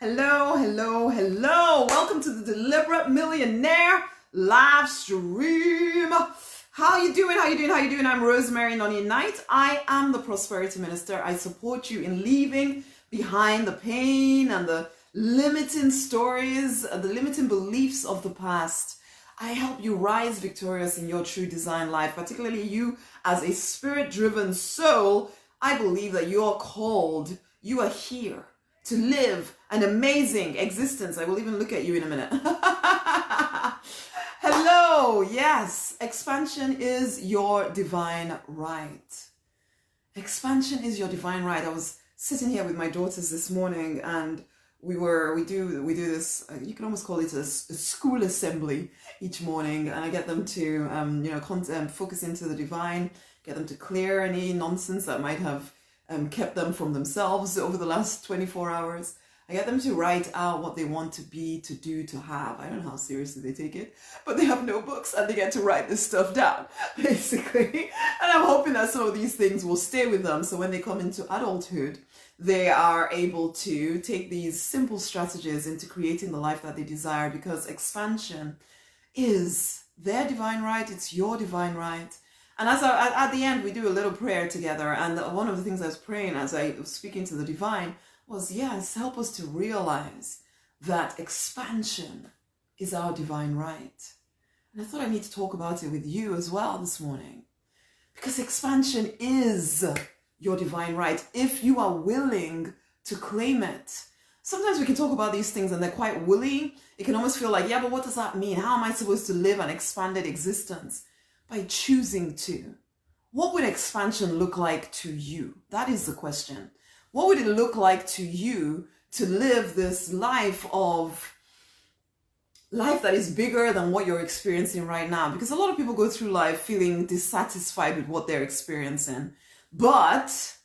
Hello, hello, hello. Welcome to the Deliberate Millionaire live stream. How you doing? How you doing? How you doing? I'm Rosemary, Nonny. I am the prosperity minister. I support you in leaving behind the pain and the limiting stories, the limiting beliefs of the past. I help you rise victorious in your true design life, particularly you as a spirit-driven soul. I believe that you are called, you are here to live an amazing existence. I will even look at you in a minute. Hello, yes, expansion is your divine right. Expansion is your divine right. I was sitting here with my daughters this morning and we do this, you can almost call it a school assembly each morning, and I get them to focus into the divine, get them to clear any nonsense that might have kept them from themselves over the last 24 hours. I get them to write out what they want to be, to do, to have. I don't know how seriously they take it, but they have notebooks and they get to write this stuff down, basically. And I'm hoping that some of these things will stay with them, so when they come into adulthood, they are able to take these simple strategies into creating the life that they desire, because expansion is their divine right. It's your divine right. And at the end, we do a little prayer together. And one of the things I was praying as I was speaking to the divine was, yes, help us to realize that expansion is our divine right. And I thought I need to talk about it with you as well this morning, because expansion is your divine right if you are willing to claim it. Sometimes we can talk about these things and they're quite woolly. It can almost feel like, yeah, but what does that mean? How am I supposed to live an expanded existence? By choosing to. What would expansion look like to you? That is the question. What would it look like to you to live this life that is bigger than what you're experiencing right now? Because a lot of people go through life feeling dissatisfied with what they're experiencing, but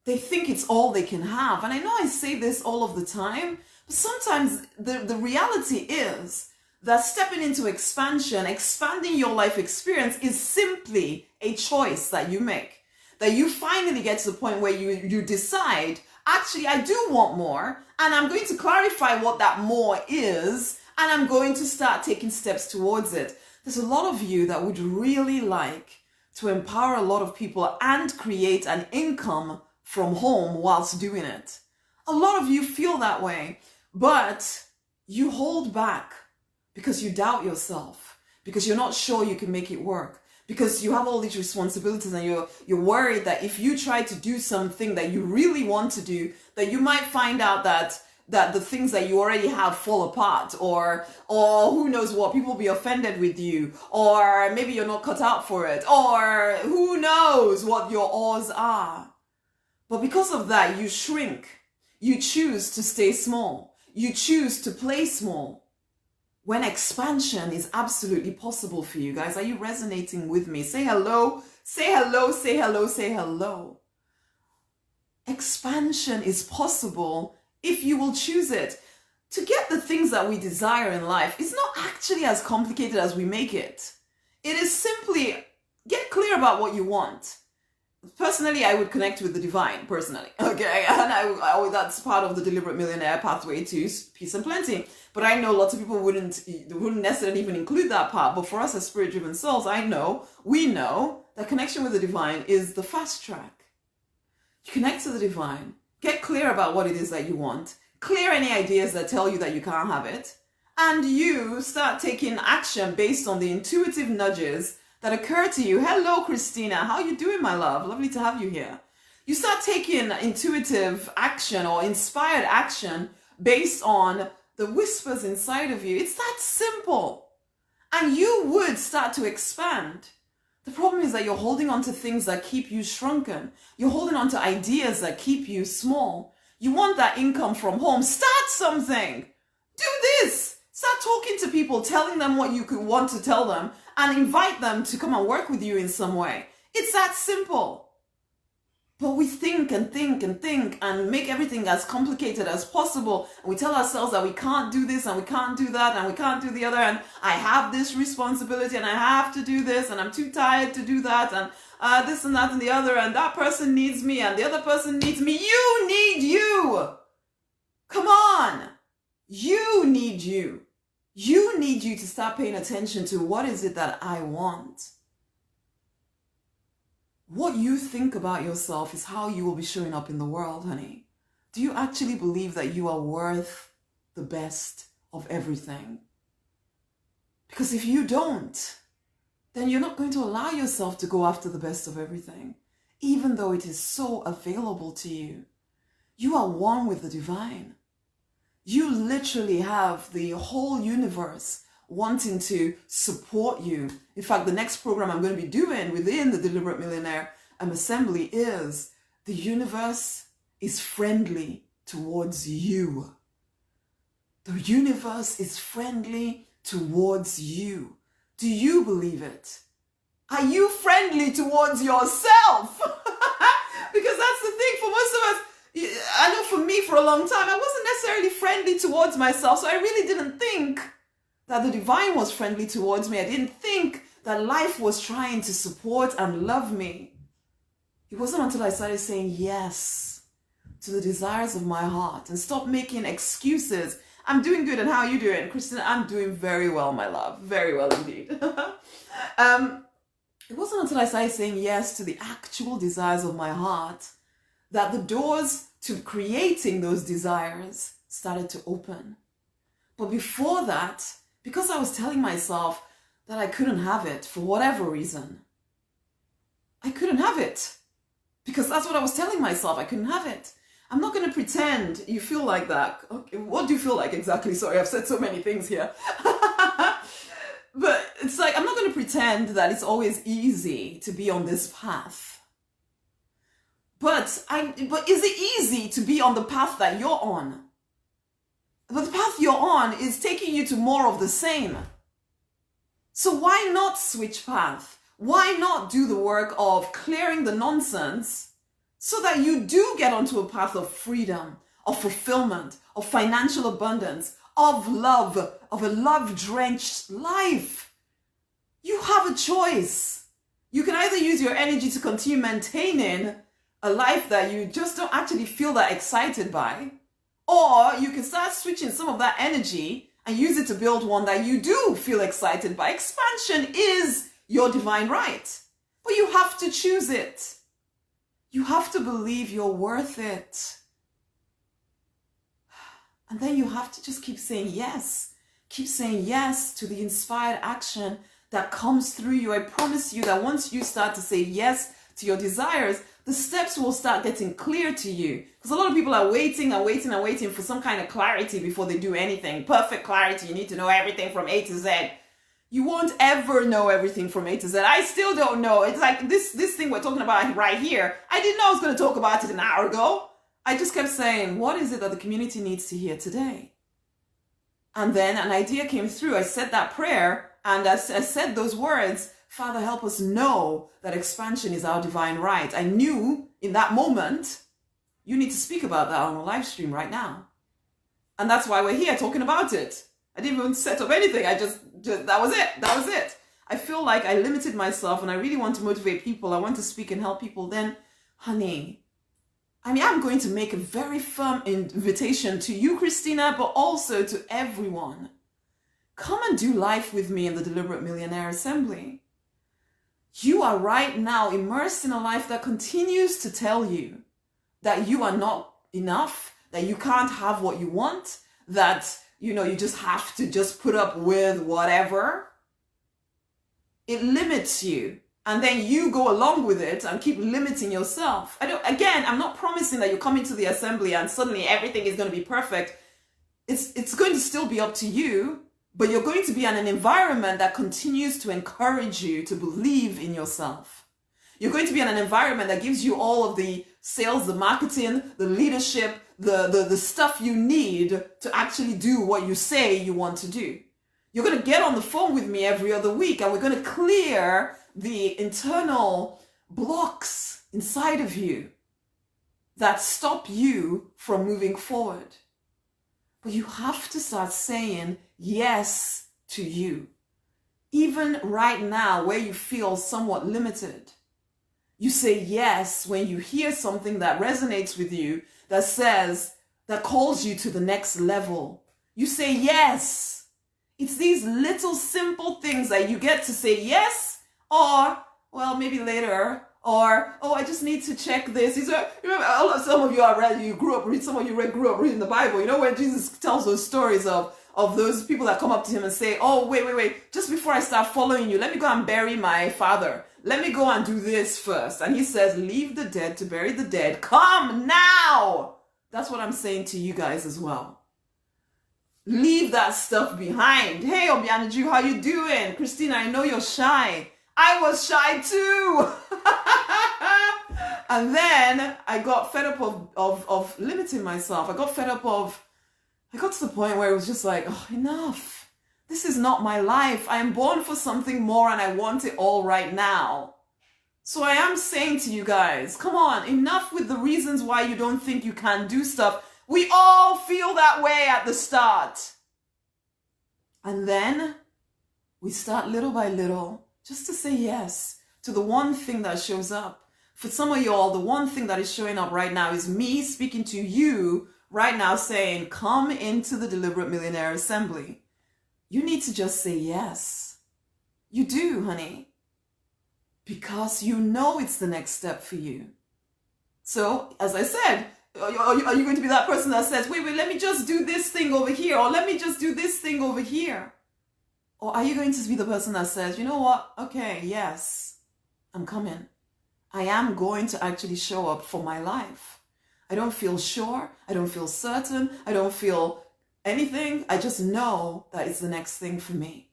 they think it's all they can have. And I know I say this all of the time, but sometimes the reality is that stepping into expansion, expanding your life experience, is simply a choice that you make. That you finally get to the point where you decide, actually, I do want more, and I'm going to clarify what that more is, and I'm going to start taking steps towards it. There's a lot of you that would really like to empower a lot of people and create an income from home whilst doing it. A lot of you feel that way, but you hold back because you doubt yourself, because you're not sure you can make it work, because you have all these responsibilities and you're worried that if you try to do something that you really want to do, that you might find out that the things that you already have fall apart, or who knows what, people will be offended with you, or maybe you're not cut out for it, or who knows what your odds are. But because of that, you shrink. You choose to stay small. You choose to play small. When expansion is absolutely possible for you guys. Are you resonating with me? Say hello, say hello, say hello, say hello. Expansion is possible if you will choose it. To get the things that we desire in life is not actually as complicated as we make it. It is simply get clear about what you want. Personally, I would connect with the divine, personally, okay? And I that's part of the Deliberate Millionaire pathway to peace and plenty. But I know lots of people wouldn't necessarily even include that part. But for us as spirit-driven souls, we know that connection with the divine is the fast track. You connect to the divine, get clear about what it is that you want, clear any ideas that tell you that you can't have it, and you start taking action based on the intuitive nudges that occur to you. Hello, Christina. How you doing, my love? Lovely to have you here. You start taking intuitive action or inspired action based on the whispers inside of you. It's that simple. And you would start to expand. The problem is that you're holding on to things that keep you shrunken. You're holding on to ideas that keep you small. You want that income from home. Start something. Do this. Start talking to people, telling them what you could want to tell them, and invite them to come and work with you in some way. It's that simple. But we think and think and think and make everything as complicated as possible. And we tell ourselves that we can't do this and we can't do that and we can't do the other. And I have this responsibility and I have to do this and I'm too tired to do that. And this and that and the other. And that person needs me and the other person needs me. You need you. Come on. You need you. You need you to start paying attention to what is it that I want. What you think about yourself is how you will be showing up in the world, honey. Do you actually believe that you are worth the best of everything? Because if you don't, then you're not going to allow yourself to go after the best of everything, even though it is so available to you. You are one with the divine. You literally have the whole universe wanting to support you. In fact, the next program I'm going to be doing within the Deliberate Millionaire Assembly is the universe is friendly towards you. The universe is friendly towards you. Do you believe it? Are you friendly towards yourself? Because that's the thing for most of us. I know for me, for a long time, I wasn't necessarily friendly towards myself. So I really didn't think that the divine was friendly towards me. I didn't think that life was trying to support and love me. It wasn't until I started saying yes to the desires of my heart and stop making excuses. I'm doing good, and how are you doing? Christina, I'm doing very well, my love. Very well indeed. It wasn't until I started saying yes to the actual desires of my heart that the doors to creating those desires started to open. But before that, because I was telling myself that I couldn't have it for whatever reason, I couldn't have it. Because that's what I was telling myself, I couldn't have it. I'm not going to pretend you feel like that. Okay, what do you feel like exactly? Sorry, I've said so many things here. But it's like, I'm not going to pretend that it's always easy to be on this path. But is it easy to be on the path that you're on? But the path you're on is taking you to more of the same. So why not switch path? Why not do the work of clearing the nonsense so that you do get onto a path of freedom, of fulfillment, of financial abundance, of love, of a love-drenched life? You have a choice. You can either use your energy to continue maintaining a life that you just don't actually feel that excited by, or you can start switching some of that energy and use it to build one that you do feel excited by. Expansion is your divine right, but you have to choose it. You have to believe you're worth it. And then you have to just keep saying yes. Keep saying yes to the inspired action that comes through you. I promise you that once you start to say yes to your desires, the steps will start getting clear to you. Because a lot of people are waiting and waiting and waiting for some kind of clarity before they do anything. Perfect clarity. You need to know everything from A to Z. You won't ever know everything from A to Z. I still don't know. It's like this thing we're talking about right here. I didn't know I was going to talk about it an hour ago. I just kept saying, what is it that the community needs to hear today? And then an idea came through. I said that prayer and I said those words, Father, help us know that expansion is our divine right. I knew in that moment, you need to speak about that on a live stream right now. And that's why we're here talking about it. I didn't even set up anything. I just that was it. That was it. I feel like I limited myself and I really want to motivate people. I want to speak and help people. Then, honey, I'm going to make a very firm invitation to you, Christina, but also to everyone. Come and do life with me in the Deliberate Millionaire Assembly. You are right now immersed in a life that continues to tell you that you are not enough, that you can't have what you want, that, you just have to just put up with whatever. It limits you. And then you go along with it and keep limiting yourself. I'm not promising that you come into the assembly and suddenly everything is going to be perfect. It's going to still be up to you, but you're going to be in an environment that continues to encourage you to believe in yourself. You're going to be in an environment that gives you all of the sales, the marketing, the leadership, the stuff you need to actually do what you say you want to do. You're going to get on the phone with me every other week and we're going to clear the internal blocks inside of you that stop you from moving forward. But you have to start saying yes to you. Even right now where you feel somewhat limited. You say yes when you hear something that resonates with you, that calls you to the next level. You say yes. It's these little simple things that you get to say yes, or, well, maybe later, or, oh, I just need to check this. Remember, some of you are read, you grew up reading, some of you grew up reading the Bible. You know when Jesus tells those stories of those people that come up to him and say, oh, wait, just before I start following you, let me go and bury my father. Let me go and do this first. And he says, leave the dead to bury the dead. Come now. That's what I'm saying to you guys as well. Leave that stuff behind. Hey, Obianaju, how you doing? Christina, I know you're shy. I was shy too. And then I got fed up of limiting myself. I got to the point where it was just like, oh, enough. This is not my life. I am born for something more and I want it all right now. So I am saying to you guys, come on, enough with the reasons why you don't think you can do stuff. We all feel that way at the start. And then we start little by little just to say yes to the one thing that shows up. For some of y'all, the one thing that is showing up right now is me speaking to you right now saying, come into the Deliberate Millionaire Assembly. You need to just say yes. You do, honey. Because you know it's the next step for you. So, as I said, are you going to be that person that says, wait, let me just do this thing over here, or let me just do this thing over here? Or are you going to be the person that says, you know what? Okay, yes, I'm coming. I am going to actually show up for my life. I don't feel sure. I don't feel certain. I don't feel anything. I just know that it's the next thing for me.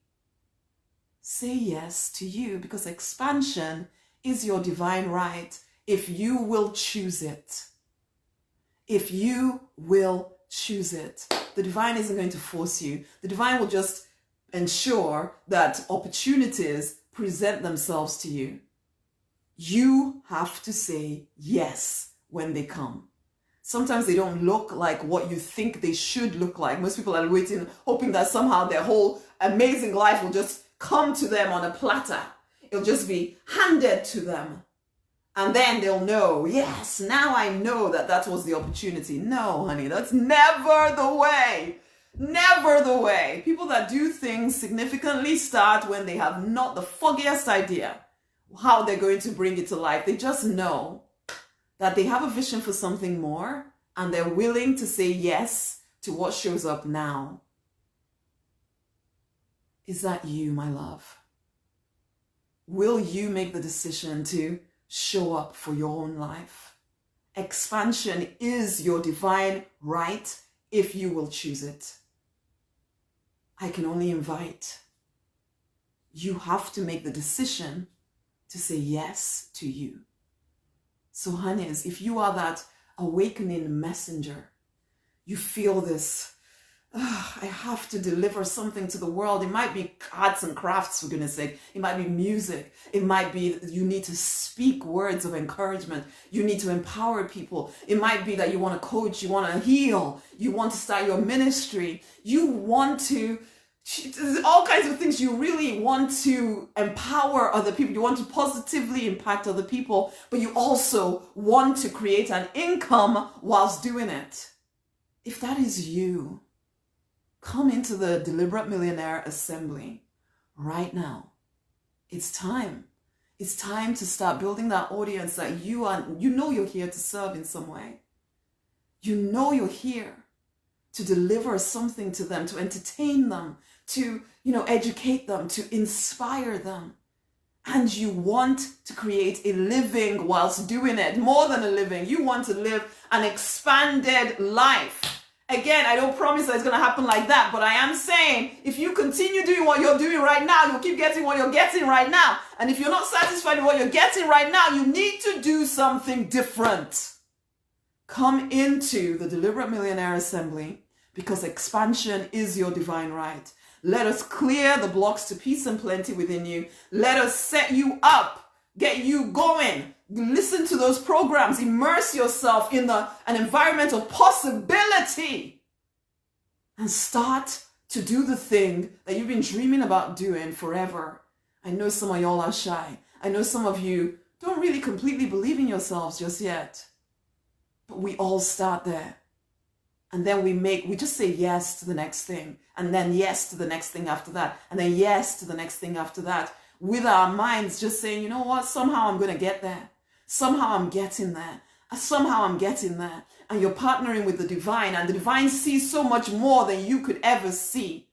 Say yes to you, because expansion is your divine right if you will choose it. If you will choose it. The divine isn't going to force you. The divine will just ensure that opportunities present themselves to you. You have to say yes when they come. Sometimes they don't look like what you think they should look like. Most people are waiting, hoping that somehow their whole amazing life will just come to them on a platter. It'll just be handed to them. And then they'll know, yes, now I know that was the opportunity. No, honey, that's never the way. Never the way. People that do things significantly start when they have not the foggiest idea how they're going to bring it to life. They just know that they have a vision for something more and they're willing to say yes to what shows up now. Is that you, my love? Will you make the decision to show up for your own life? Expansion is your divine right if you will choose it. I can only invite. You have to make the decision to say yes to you. So honeys, if you are that awakening messenger, you feel this, I have to deliver something to the world. It might be arts and crafts, for goodness sake. It might be music. It might be you need to speak words of encouragement. You need to empower people. It might be that you want to coach, you want to heal, you want to start your ministry. You want to, all kinds of things. You really want to empower other people. You want to positively impact other people, but you also want to create an income whilst doing it. If that is you, come into the Deliberate Millionaire Assembly right now. It's time. It's time to start building that audience that you know you're here to serve in some way. You know you're here to deliver something to them, to entertain them, to, educate them, to inspire them. And you want to create a living whilst doing it. More than a living. You want to live an expanded life. Again, I don't promise that it's going to happen like that, but I am saying if you continue doing what you're doing right now, you'll keep getting what you're getting right now. And if you're not satisfied with what you're getting right now, you need to do something different. Come into the Deliberate Millionaire Assembly because expansion is your divine right. Let us clear the blocks to peace and plenty within you. Let us set you up, get you going. Listen to those programs. Immerse yourself in an environment of possibility and start to do the thing that you've been dreaming about doing forever. I know some of y'all are shy. I know some of you don't really completely believe in yourselves just yet. But we all start there. And then we just say yes to the next thing, and then yes to the next thing after that, and then yes to the next thing after that, with our minds just saying, you know what, somehow I'm going to get there. Somehow I'm getting there. Somehow I'm getting there. And you're partnering with the divine, and the divine sees so much more than you could ever see,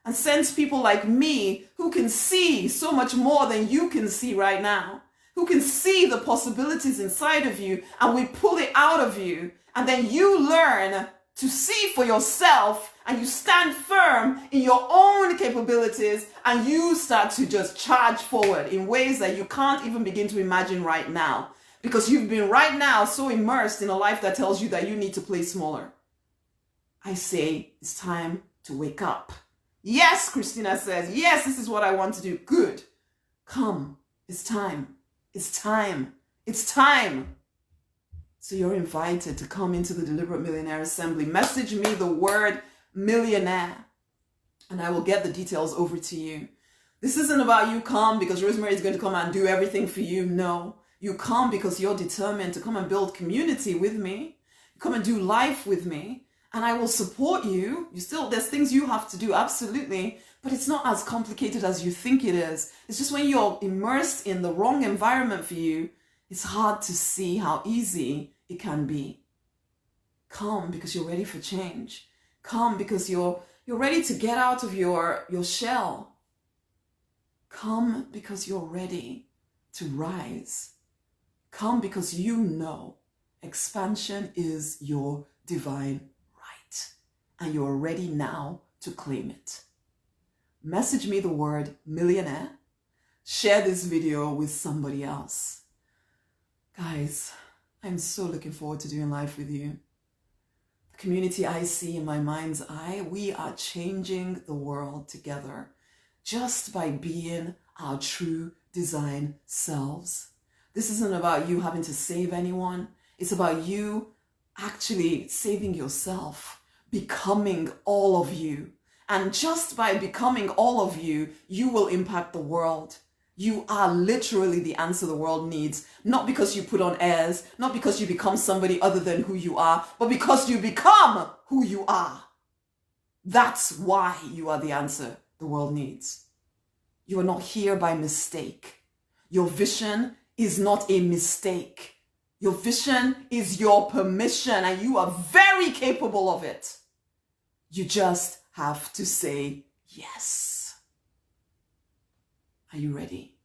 and sends people like me who can see so much more than you can see right now, who can see the possibilities inside of you, and we pull it out of you, and then you learn to see for yourself, and you stand firm in your own capabilities, and you start to just charge forward in ways that you can't even begin to imagine right now, because you've been right now so immersed in a life that tells you that you need to play smaller. I say it's time to wake up. Yes, Christina says, yes, this is what I want to do. Good. Come. It's time. It's time. It's time. So you're invited to come into the Deliberate Millionaire Assembly. Message me the word millionaire, and I will get the details over to you. This isn't about you come because Rosemary is going to come and do everything for you. No. You come because you're determined to come and build community with me. Come and do life with me, and I will support you. There's things you have to do, absolutely, but it's not as complicated as you think it is. It's just when you're immersed in the wrong environment for you, it's hard to see how easy it can be. Come because you're ready for change. Come because you're ready to get out of your shell. Come because you're ready to rise. Come because you know expansion is your divine right, and you're ready now to claim it. Message me the word millionaire. Share this video with somebody else. Guys, I'm so looking forward to doing life with you. The community I see in my mind's eye, we are changing the world together just by being our true design selves. This isn't about you having to save anyone. It's about you actually saving yourself, becoming all of you. And just by becoming all of you, you will impact the world. You are literally the answer the world needs. Not because you put on airs, not because you become somebody other than who you are, but because you become who you are. That's why you are the answer the world needs. You are not here by mistake. Your vision is not a mistake. Your vision is your permission, and you are very capable of it. You just have to say yes. Are you ready?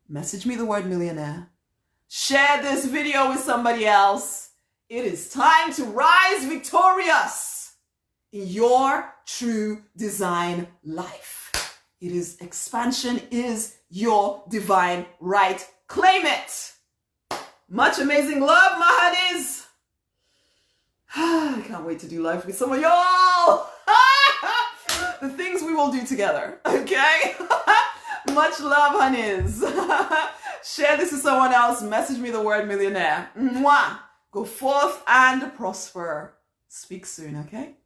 Message me the word millionaire. Share this video with somebody else. It is time to rise victorious in your true design life. Expansion is your divine right. Claim it. Much amazing love, my honeys. I can't wait to do life with some of y'all. The things we will do together, okay? Much love, honeys. Share this with someone else. Message me the word millionaire. Mwah. Go forth and prosper. Speak soon, okay?